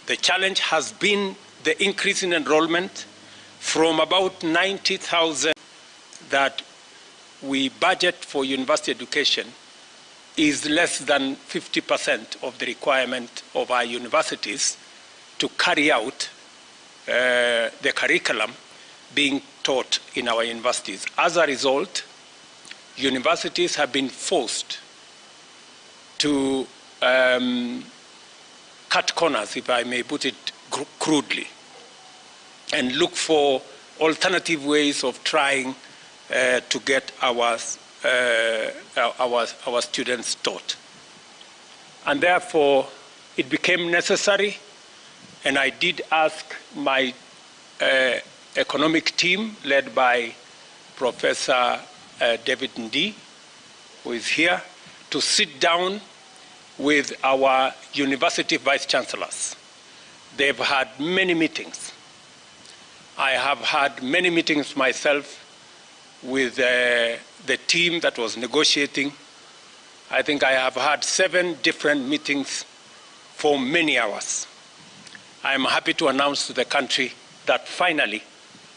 The challenge has been the increase in enrollment from about 90,000 that we budget for university education is less than 50% of the requirement of our universities to carry out the curriculum being taught in our universities. As a result, universities have been forced to cut corners, if I may put it crudely, and look for alternative ways of trying to get our students taught. And therefore, it became necessary, and I did ask my economic team, led by Professor David Ndii, who is here, to sit down with our university vice-chancellors. They've had many meetings. I have had many meetings myself with the team that was negotiating. I think I have had 7 different meetings for many hours. I am happy to announce to the country that finally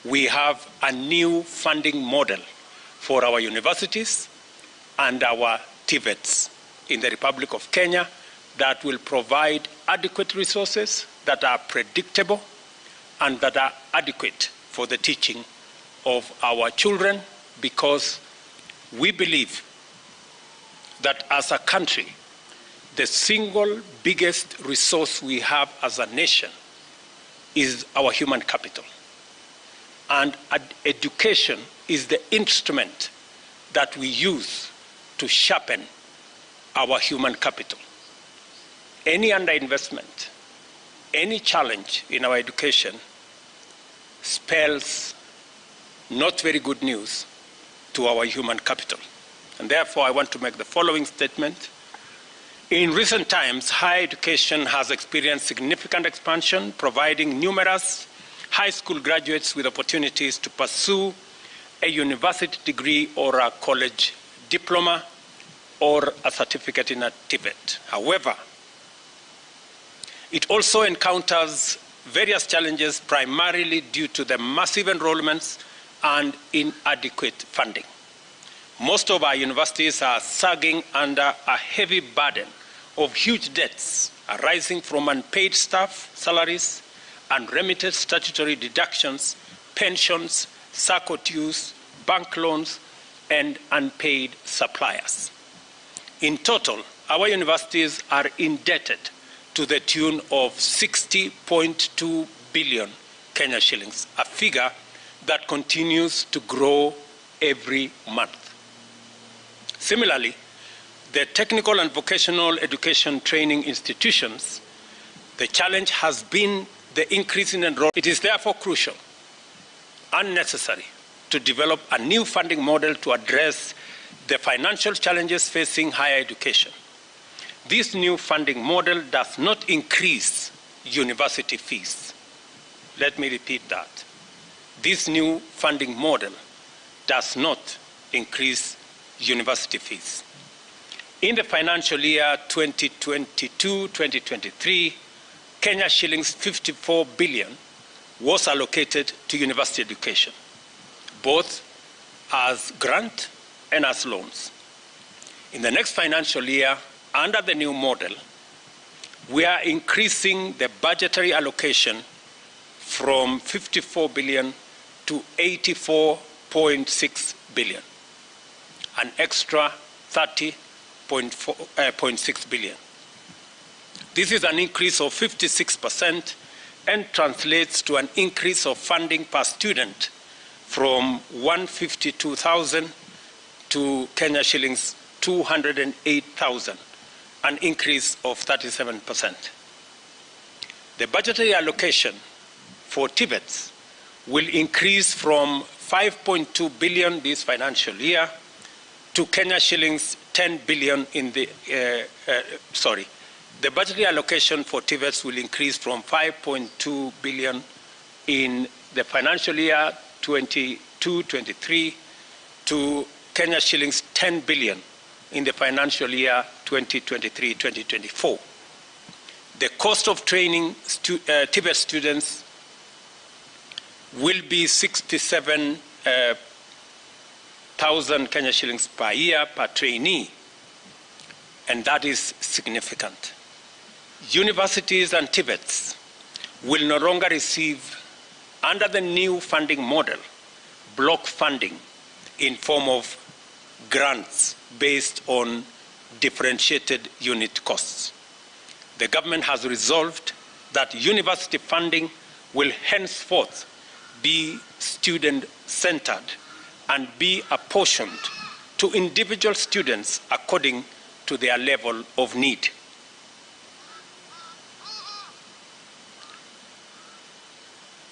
we have a new funding model for our universities and our TVETs in the Republic of Kenya that will provide adequate resources that are predictable and that are adequate for the teaching of our children, because we believe that as a country, the single biggest resource we have as a nation is our human capital. And education is the instrument that we use to sharpen our human capital. Any underinvestment, any challenge in our education spells not very good news to our human capital. And therefore, I want to make the following statement. In recent times, higher education has experienced significant expansion, providing numerous high school graduates with opportunities to pursue a university degree or a college diploma or a certificate in a TVET. However, it also encounters various challenges, primarily due to the massive enrollments and inadequate funding. Most of our universities are sagging under a heavy burden of huge debts arising from unpaid staff salaries, unremitted statutory deductions, pensions, SACCO dues, bank loans, and unpaid suppliers. In total, our universities are indebted to the tune of 60.2 billion Kenya shillings, a figure that continues to grow every month. Similarly, the technical and vocational education training institutions, the challenge has been the increase in enrollment. It is therefore crucial and necessary to develop a new funding model to address the financial challenges facing higher education. This new funding model does not increase university fees. Let me repeat that. This new funding model does not increase university fees. In the financial year 2022-2023, Kenya shillings 54 billion was allocated to university education, both as grant and as loans. In the next financial year, under the new model, we are increasing the budgetary allocation from 54 billion to 84.6 billion, an extra 30.6 billion. This is an increase of 56% and translates to an increase of funding per student from 152,000 to Kenya shillings 208,000, an increase of 37%. The budgetary allocation for TVETs will increase from 5.2 billion this financial year to Kenya shillings 10 billion in the, the budgetary allocation for TVETs will increase from 5.2 billion in the financial year 22-23 to Kenya shillings 10 billion in the financial year 2023-2024. The cost of training TVET students will be 67,000 Kenya shillings per year per trainee, and that is significant. Universities and TVETs will no longer receive, under the new funding model, block funding in form of grants based on differentiated unit costs. The government has resolved that university funding will henceforth be student-centered and be apportioned to individual students according to their level of need.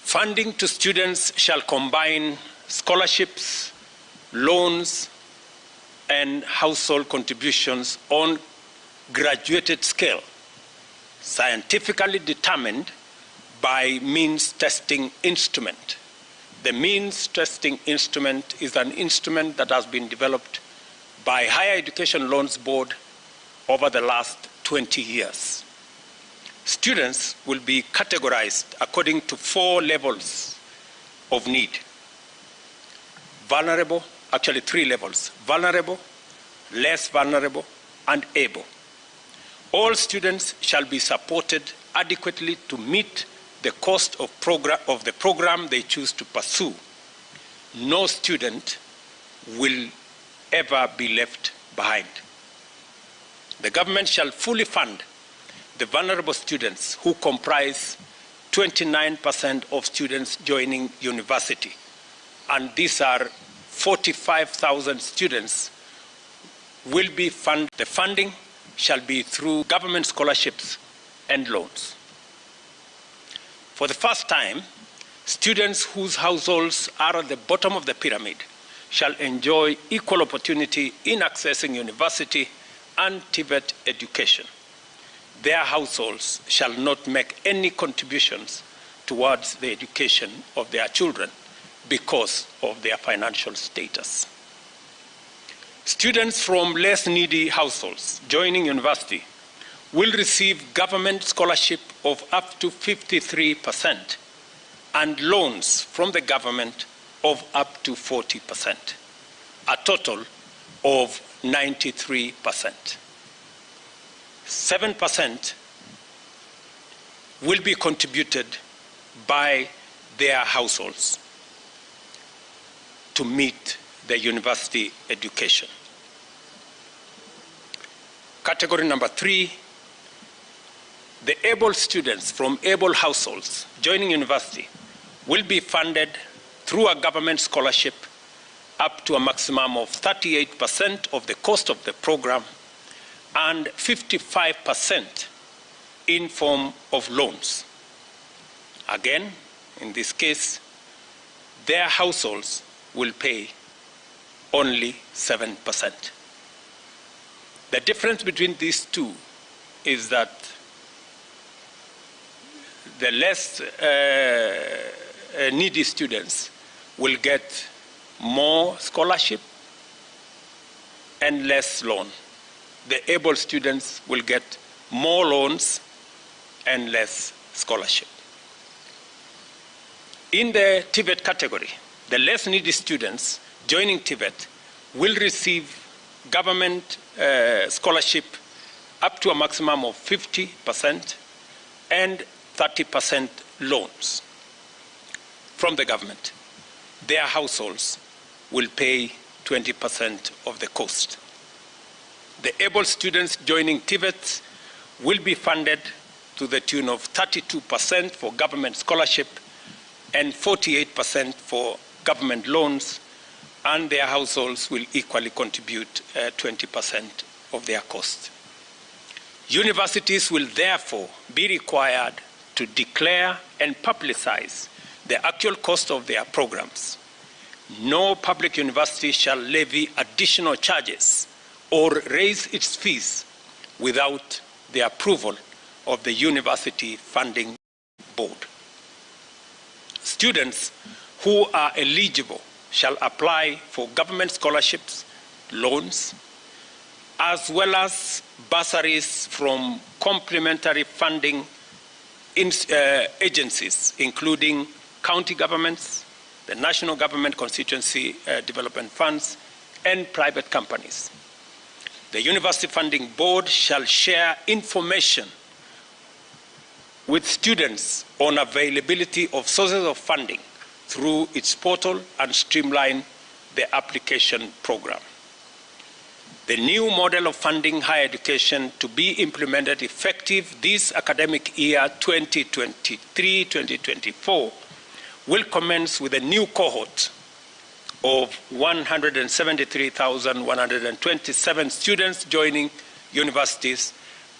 Funding to students shall combine scholarships, loans, and household contributions on graduated scale, scientifically determined by means testing instrument. The means testing instrument is an instrument that has been developed by Higher Education Loans Board over the last 20 years. Students will be categorized according to 4 levels of need. Vulnerable, actually 3 levels: vulnerable, less vulnerable, and able. All students shall be supported adequately to meet the cost of the program they choose to pursue. No student will ever be left behind. The government shall fully fund the vulnerable students, who comprise 29% of students joining university. And these are 45,000 students will be funded. The funding shall be through government scholarships and loans. For the first time, students whose households are at the bottom of the pyramid shall enjoy equal opportunity in accessing university and TVET education. Their households shall not make any contributions towards the education of their children because of their financial status. Students from less needy households joining university will receive government scholarship of up to 53% and loans from the government of up to 40%, a total of 93%. 7% will be contributed by their households to meet the university education. Category number 3, the able students from able households joining university will be funded through a government scholarship up to a maximum of 38% of the cost of the program and 55% in form of loans. Again, in this case, their households will pay only 7%. The difference between these two is that the less needy students will get more scholarship and less loan. The able students will get more loans and less scholarship. In the TVET category, the less needy students joining TVET will receive government scholarship up to a maximum of 50% and 30% loans from the government. Their households will pay 20% of the cost. The able students joining TVETs will be funded to the tune of 32% for government scholarship and 48% for government loans, and their households will equally contribute 20% of their cost. Universities will therefore be required to declare and publicize the actual cost of their programs. No public university shall levy additional charges or raise its fees without the approval of the University Funding Board. Students who are eligible shall apply for government scholarships, loans, as well as bursaries from complementary funding agencies, including county governments, the national government constituency development funds, and private companies. The University Funding Board shall share information with students on availability of sources of funding through its portal and streamline the application program. The new model of funding higher education to be implemented effective this academic year 2023-2024 will commence with a new cohort of 173,127 students joining universities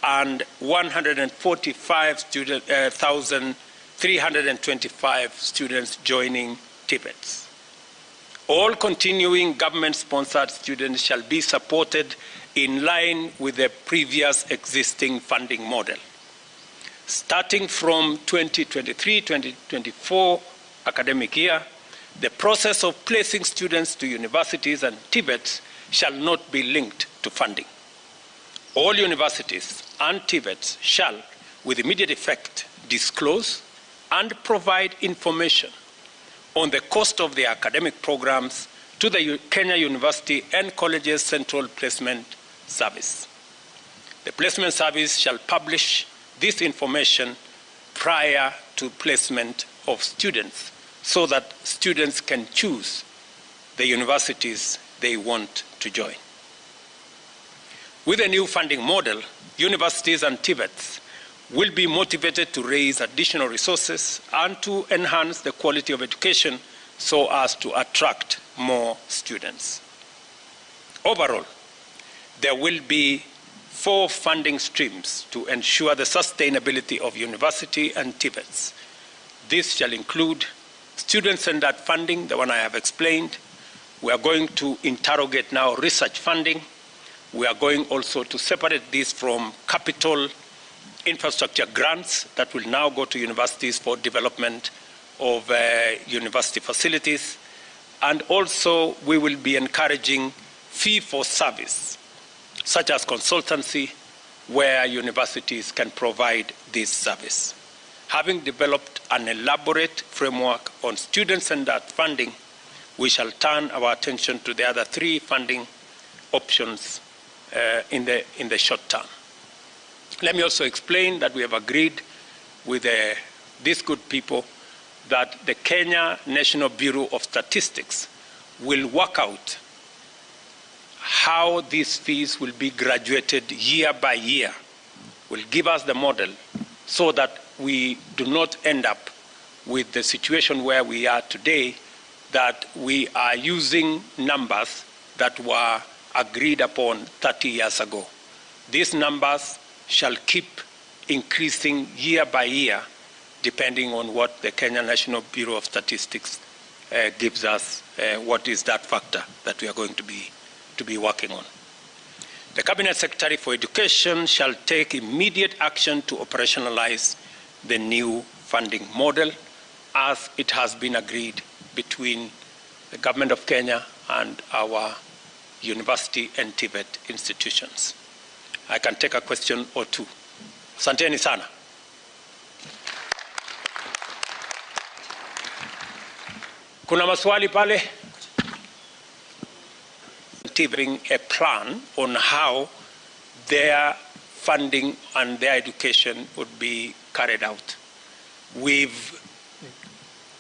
and 145,325 students joining TVETs. All continuing government-sponsored students shall be supported in line with the previous existing funding model. Starting from 2023-2024 academic year, the process of placing students to universities and TVETs shall not be linked to funding. All universities and TVETs shall, with immediate effect, disclose and provide information on the cost of their academic programs to the Kenya University and Colleges Central Placement Service. The Placement Service shall publish this information prior to placement of students so that students can choose the universities they want to join. With a new funding model, universities and TVETs will be motivated to raise additional resources and to enhance the quality of education so as to attract more students. Overall, there will be 4 funding streams to ensure the sustainability of university and TVETs. This shall include student-centered funding, the one I have explained. We are going to interrogate now research funding. We are going also to separate this from capital infrastructure grants that will now go to universities for development of university facilities. And also we will be encouraging fee for service, such as consultancy, where universities can provide this service. Having developed an elaborate framework on student-centered funding, we shall turn our attention to the other 3 funding options in the short term. Let me also explain that we have agreed with these good people that the Kenya National Bureau of Statistics will work out how these fees will be graduated year by year, will give us the model so that we do not end up with the situation where we are today, that we are using numbers that were agreed upon 30 years ago. These numbers shall keep increasing year by year, depending on what the Kenya National Bureau of Statistics gives us, what is that factor that we are going to be working on. The Cabinet Secretary for Education shall take immediate action to operationalize the new funding model as it has been agreed between the Government of Kenya and our university and TVET institutions. I can take a question or 2. Asanteni sana. Kuna maswali pale? Bring a plan on how their funding and their education would be carried out. We've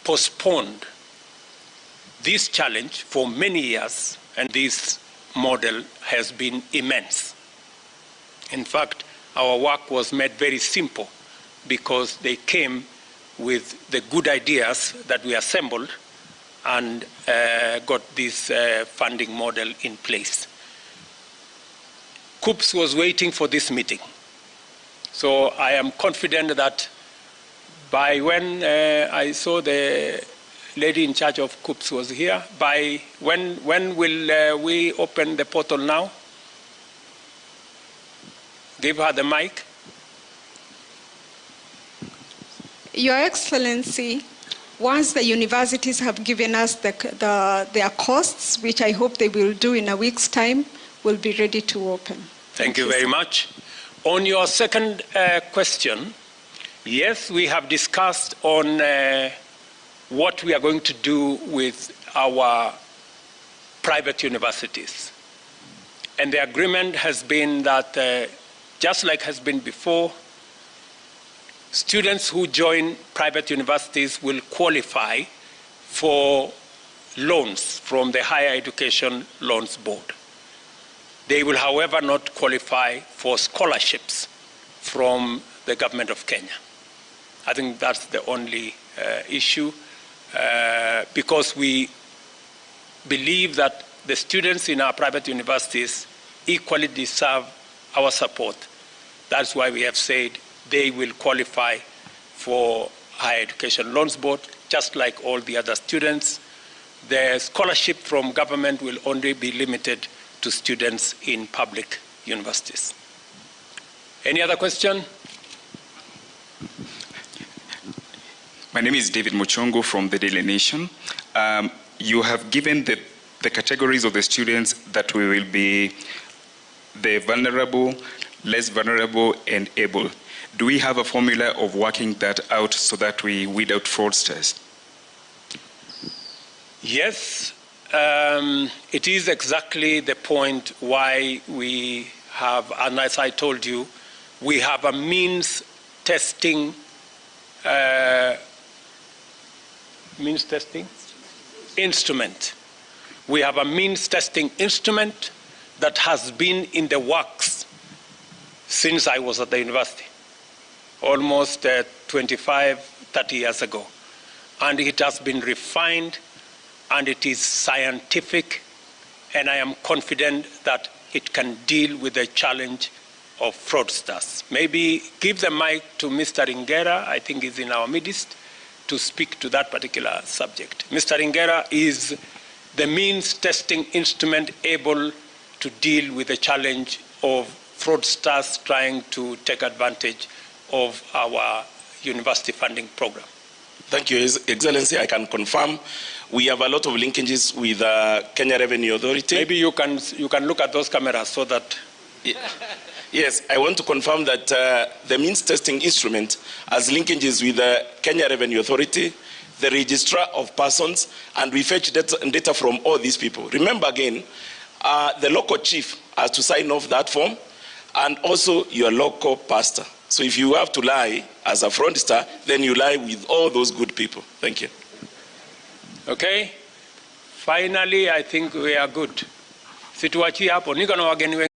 postponed this challenge for many years, and this model has been immense. In fact, our work was made very simple because they came with the good ideas that we assembled and got this funding model in place. KUPS was waiting for this meeting. So I am confident that by when I saw the lady in charge of KUPS was here, by when will we open the portal now? Give her the mic. Your Excellency, once the universities have given us their costs, which I hope they will do in a week's time, will be ready to open. Thank you very much. On your second question, yes, we have discussed on what we are going to do with our private universities. And the agreement has been that, just like has been before, students who join private universities will qualify for loans from the Higher Education Loans Board. They will, however, not qualify for scholarships from the government of Kenya. I think that's the only issue, because we believe that the students in our private universities equally deserve our support. That's why we have said they will qualify for Higher Education Loans Board, just like all the other students. The scholarship from government will only be limited to students in public universities. Any other question? My name is David Muchongo from the Daily Nation. You have given the categories of the students that we will be the vulnerable, less vulnerable, and able. Do we have a formula of working that out so that we weed out fraudsters? Yes, it is exactly the point why we have, and as I told you, we have a means testing instrument. We have a means testing instrument that has been in the works since I was at the university, almost 25, 30 years ago. And it has been refined, and it is scientific, and I am confident that it can deal with the challenge of fraudsters. Maybe give the mic to Mr. Ingera, I think he's in our midst, to speak to that particular subject. Mr. Ingera is the means testing instrument able to deal with the challenge of fraudsters trying to take advantage of our university funding program. Thank you, His Excellency. I can confirm we have a lot of linkages with Kenya Revenue Authority. Maybe you can look at those cameras so that... Yes, I want to confirm that the means testing instrument has linkages with the Kenya Revenue Authority, the Registrar of Persons, and we fetch data from all these people. Remember again, the local chief has to sign off that form, and also your local pastor. So if you have to lie as a fraudster, then you lie with all those good people. Thank you. Okay. Finally, I think we are good. Situachi hapo. Niko na wageni wengi.